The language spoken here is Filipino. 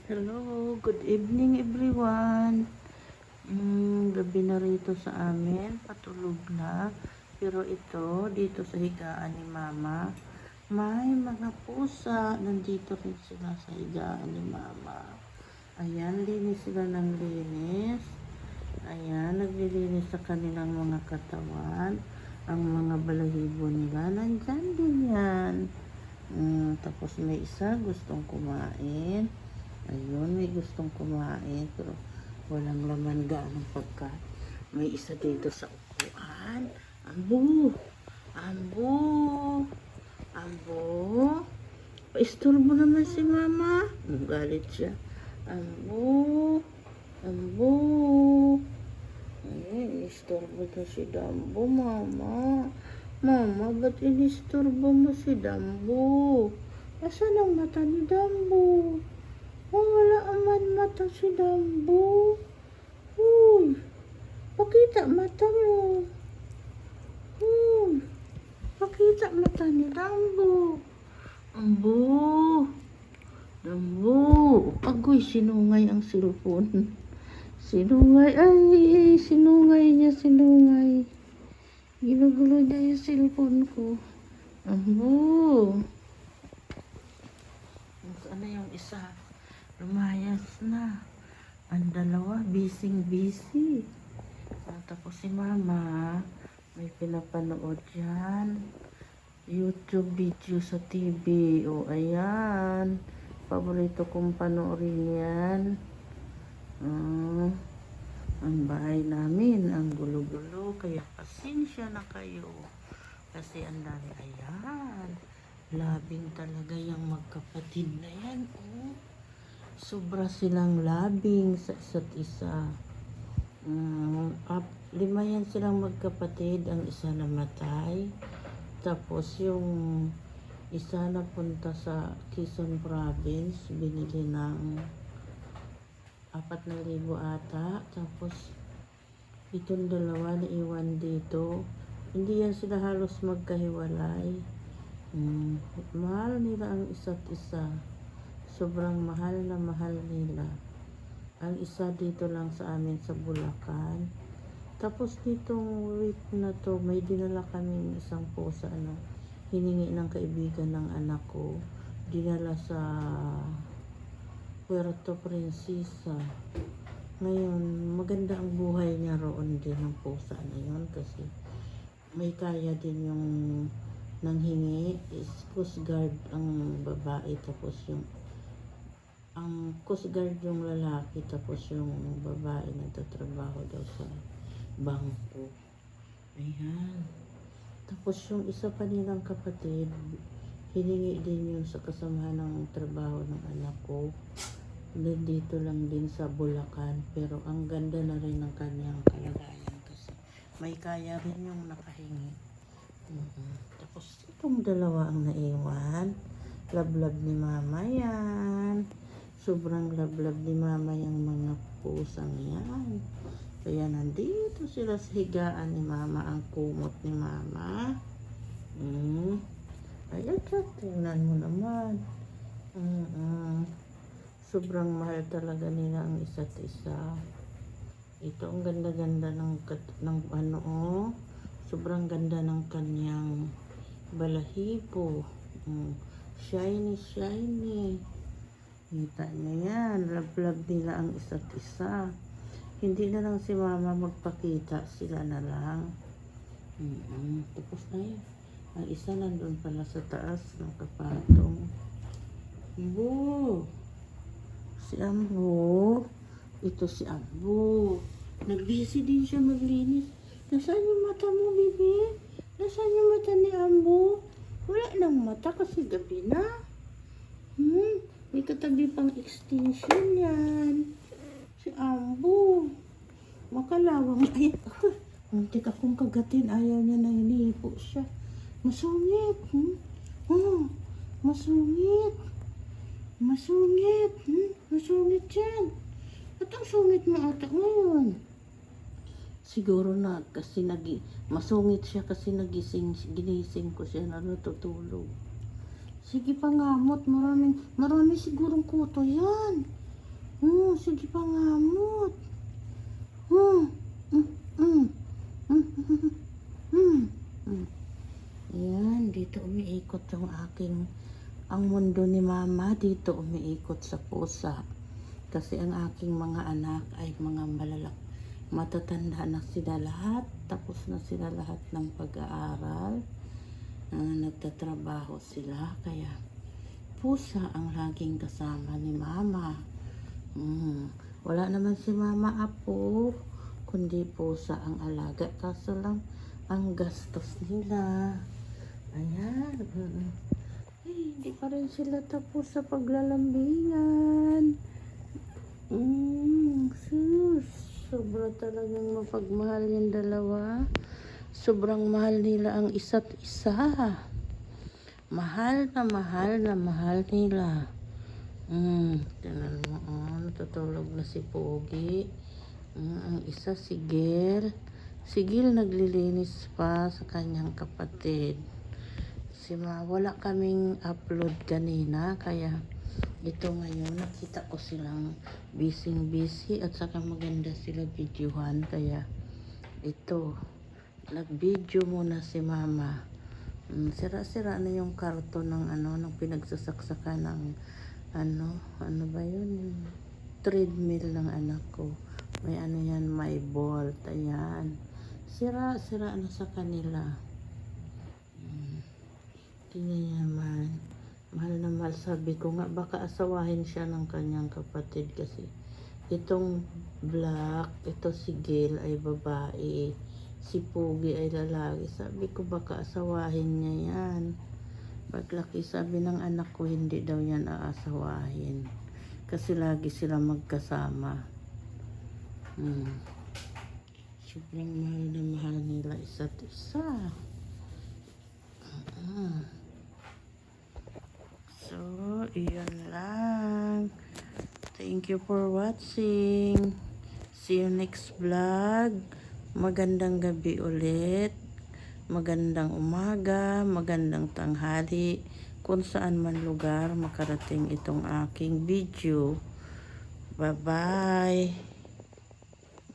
Hello, good evening everyone. Gabi na rito sa amin, patulog na. Pero ito, dito sa higaan ni Mama, may mga pusa. Nandito rin sila sa higaan ni Mama. Ayan, linis sila ng linis. Ayan, naglilinis sa kanilang mga katawan. Ang mga balahibo nila, nandyan din yan. Tapos may isa gustong kumain. Ayun, may gustong kumain pero walang laman gaanong pagkain. May isa dito sa upuan. Ambo! Ambo! Ambo! Paistorbo naman si Mama. Galit siya. Ambo! Ambo! Ay, istorbo na si Dambo, Mama. Mama, ba't inistorbo mo si Dambo? Asan ang mata ni Dambo? Oh, wala aman mata si Dambo. Uy, pakita mata mo. Pakita mata ni Dambo. Dambo. Dambo. Agoy, sinungay ang cellphone. Sinungay. Ay, sinungay niya, sinungay. Ginugulo niya yung cellphone ko. Dambo. Saan na yung isa? Lumayas na. Ang dalawa, busy. Tapos si Mama, may pinapanood yan. YouTube video sa TV. O, ayan. Paborito kong panoorin yan. Ang bahay namin, ang gulo-gulo. Kaya pasensya na kayo. Kasi ang dami. Ayan. Labing talaga yung magkapatid na yan. Oh. Sobra silang labing sa isa't isa. 5 yan silang magkapatid. Ang isa namatay. Tapos yung isa na punta sa Quezon Province, binili ng 4,000 ata. Tapos itong dalawa na iwan dito. Hindi yan sila halos magkahiwalay. Mahal nila ang isa't isa. Sobrang mahal na mahal nila. Ang isa dito lang sa amin sa Bulacan. Tapos ditong week na to, may dinala kaming isang pusa na hiningi ng kaibigan ng anak ko. Dinala sa Puerto Princesa. Ngayon, maganda ang buhay niya roon din ng pusa na yun kasi may kaya din yung nanghingi is Coast Guard ang babae, tapos ang Coast Guard yung lalaki, tapos yung babae nagtatrabaho daw sa bangko. Ayan. Tapos yung isa pa nilang kapatid, hiningi din yun sa kasamahan ng trabaho ng anak ko. Dito lang din sa Bulacan, pero ang ganda na rin ng kanyang kalagayan kasi may kaya rin yung nakahingi. Tapos itong dalawa ang naiwan. Lablab ni Mama yan. Sobrang lablab ni Mama yung mga pusang yan. Kaya nandito sila sa higaan ni Mama. Ang kumot ni Mama. Ayan, tingnan mo naman. Sobrang mahal talaga nila ang isa't isa. Ito ang ganda-ganda ng ano, oh. Sobrang ganda ng kanyang balahibo. Shiny. Kita niyo yan. Love nila ang isa't isa. Hindi na lang si Mama magpakita. Sila na lang. Tapos na yun. Ang isa nandun pala sa taas ng kapatong. Ambo. Si Ambo. Ito si Ambo. Nagbisi din siya maglinis. Nasaan yung mata mo, bibi? Nasaan yung mata ni Ambo? Wala nang mata kasi gabi na. May katabi pang extension yan. Si Ambo. Makalawang. Ay, muntik akong kagatin. Ayaw niya na hinihipo siya. Masungit. Masungit. Masungit yan. At ang sungit mo ata ngayon. Siguro na kasi masungit siya kasi ginising ko siya na natutulog. Sige pangamot, marami sigurong kuto yan. Sige pa ngamot. Hmm. Mm, mm, mm, mm, mm. Ayan, dito umiikot yung ang mundo ni mama, dito umiikot sa pusa. Kasi ang aking mga anak ay mga matatanda na sila lahat. Tapos na sila lahat ng pag-aaral. Nagtatrabaho sila. Kaya pusa ang laging kasama ni mama. Wala naman si mama apo, kundi pusa ang alaga. Kaso lang, ang gastos nila. Ayan. Hindi pa rin sila tapos sa paglalambingan. Sus. Sobra talagang mapagmahal yung dalawa. Sobrang mahal nila ang isa't isa. Mahal na mahal na mahal nila. Tingnan mo, natutulog na si Pogi. Ang isa si Gil. Si Gil naglilinis pa sa kanyang kapatid. Wala kaming upload kanina, kaya ito ngayon nakita ko silang busy at saka maganda sila videohan, kaya ito nag-video muna si mama. Sira-sira na yung karton ng ng pinagsasaksakan ng ano ba yun, yung treadmill ng anak ko. May yan, may bolt. Ayan, sira-sira na sa kanila. Tingnan naman, mahal na mahal. Sabi ko nga baka asawahin siya ng kanyang kapatid, kasi itong black, ito si Gail ay babae, si Pogi ay lalaki. Sabi ko baka asawahin niya yan. Paglaki, sabi ng anak ko, hindi daw yan aasawahin kasi lagi sila magkasama. Sobrang mahal na mahal nila isa't isa. So, iyon lang. Thank you for watching. See you next vlog. Magandang gabi ulit. Magandang umaga, magandang tanghali, kung saan man lugar makarating itong aking video. Bye-bye!